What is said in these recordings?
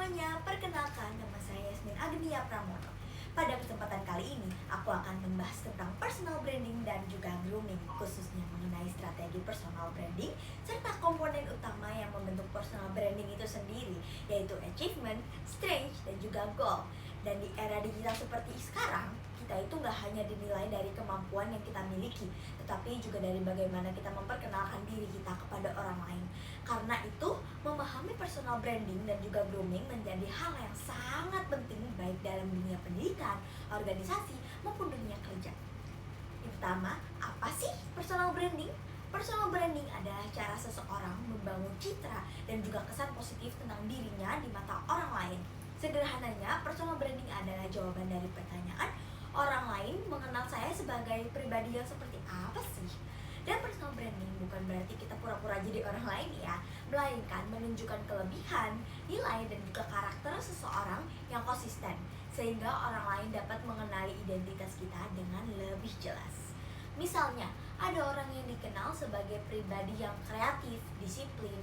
semuanya, perkenalkan nama saya Yasmin Agnia Pramono. Pada kesempatan kali ini, aku akan membahas tentang personal branding dan juga grooming, khususnya mengenai strategi personal branding serta komponen utama yang membentuk personal branding itu sendiri, yaitu achievement, strength, dan juga goal. Dan di era digital seperti sekarang, kita itu nggak hanya dinilai dari kemampuan yang kita miliki, tetapi juga dari bagaimana kita memperkenalkan diri kita kepada orang lain. Karena itu, memahami personal branding dan juga grooming menjadi hal yang sangat penting baik dalam dunia pendidikan, organisasi, maupun dunia kerja. Yang pertama, apa sih personal branding? Personal branding adalah cara seseorang membangun citra dan juga kesan positif tentang dirinya di mata orang lain. Sederhananya, personal branding adalah jawaban dari pertanyaan orang lain mengenal saya sebagai pribadi yang seperti apa sih? Dan personal branding bukan berarti kita pura-pura jadi orang lain ya, melainkan menunjukkan kelebihan, nilai, dan juga karakter seseorang yang konsisten, sehingga orang lain dapat mengenali identitas kita dengan lebih jelas. Misalnya, ada orang yang dikenal sebagai pribadi yang kreatif, disiplin,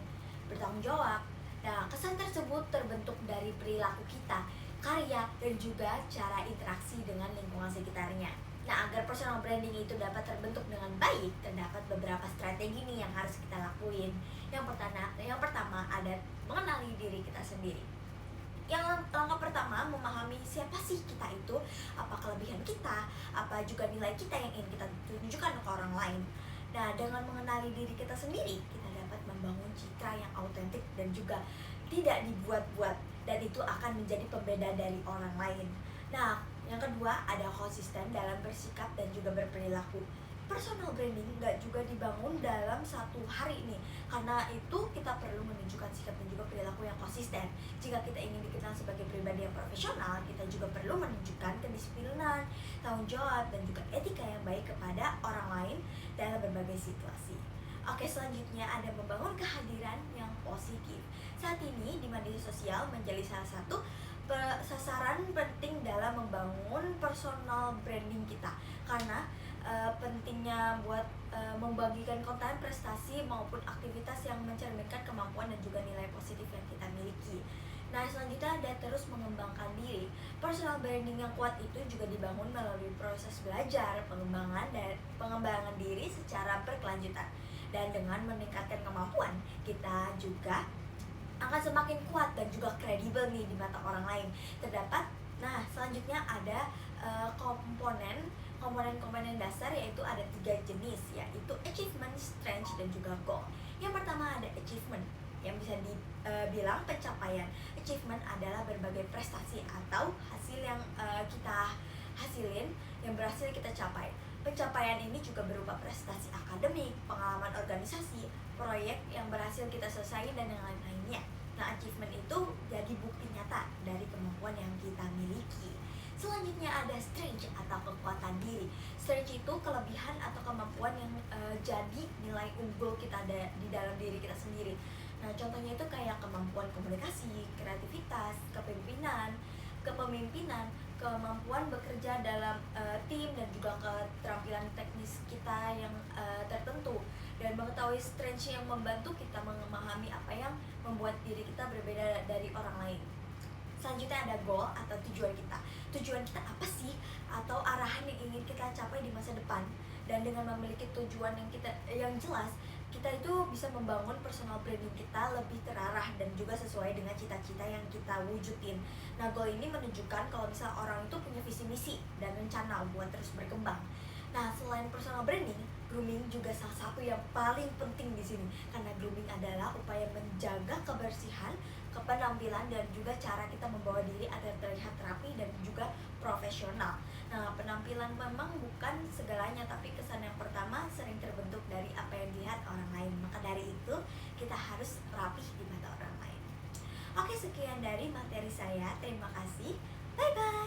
bertanggung jawab. Nah, kesan tersebut terbentuk dari perilaku kita, karya, dan juga cara interaksi dengan lingkungan sekitarnya. Nah, agar personal branding itu dapat terbentuk dengan baik, terdapat beberapa strategi nih yang harus kita lakuin. Yang pertama ada mengenali diri kita sendiri. Yang langkah pertama, memahami siapa sih kita itu, apa kelebihan kita, apa juga nilai kita yang ingin kita tunjukkan ke orang lain. Nah, dengan mengenali diri kita sendiri, kita dapat membangun citra yang autentik dan juga tidak dibuat-buat, dan itu akan menjadi pembeda dari orang lain. Nah, yang kedua ada konsisten dalam bersikap dan juga berperilaku. Personal branding nggak juga dibangun dalam satu hari ini, karena itu kita perlu menunjukkan sikap dan juga perilaku yang konsisten. Jika kita ingin dikenal sebagai pribadi yang profesional, kita juga perlu menunjukkan kedisiplinan, tanggung jawab, dan juga etika yang baik kepada orang lain dalam berbagai situasi. Oke, selanjutnya ada membangun kehadiran yang positif. Saat ini di media sosial menjadi salah satu sasaran penting dalam membangun personal branding kita, karena pentingnya buat membagikan konten prestasi maupun aktivitas yang mencerminkan kemampuan dan juga nilai positif yang kita miliki. Nah, selanjutnya ada terus mengembangkan diri. Personal branding yang kuat itu juga dibangun melalui proses belajar, pengembangan diri secara berkelanjutan. Dan dengan meningkatkan kemampuan, kita juga akan semakin kuat dan juga kredibel nih di mata orang lain. Selanjutnya ada komponen dasar, yaitu ada 3 jenis, yaitu achievement, strength, dan juga goal. Yang pertama ada achievement, yang bisa dibilang pencapaian. Achievement adalah berbagai prestasi atau hasil yang kita hasilin, yang berhasil kita capai. Pencapaian ini juga berupa prestasi akademik, pengalaman organisasi, proyek yang berhasil kita selesaikan, dan yang lain-lainnya. Nah, achievement itu jadi bukti nyata dari kemampuan yang kita miliki. Selanjutnya ada strength atau kekuatan diri. Strength itu kelebihan atau kemampuan yang jadi nilai unggul kita di dalam diri kita sendiri. Nah, contohnya itu kayak kemampuan komunikasi, kreativitas, kepemimpinan, kemampuan bekerja dalam tim, dan juga keterampilan teknis kita yang tertentu. Dan mengetahui strength yang membantu kita memahami apa yang membuat diri kita berbeda dari orang lain. Selanjutnya ada goal atau tujuan kita. Tujuan kita apa sih? Atau arahan yang ingin kita capai di masa depan. Dan dengan memiliki tujuan yang jelas, kita itu bisa membangun personal branding kita lebih terarah dan juga sesuai dengan cita-cita yang kita wujudin. Nah, goal ini menunjukkan kalau misal orang itu punya visi misi dan rencana buat terus berkembang. Nah, selain personal branding, grooming juga salah satu yang paling penting di sini, karena grooming adalah upaya menjaga kebersihan, kepenampilan, dan juga cara kita membawa diri agar terlihat rapi dan juga profesional. Nah, penampilan memang bukan segalanya, tapi kesan yang pertama sering terbentuk dari apa yang dilihat orang lain. Maka dari itu, kita harus rapih di mata orang lain. Oke, sekian dari materi saya. Terima kasih. Bye-bye.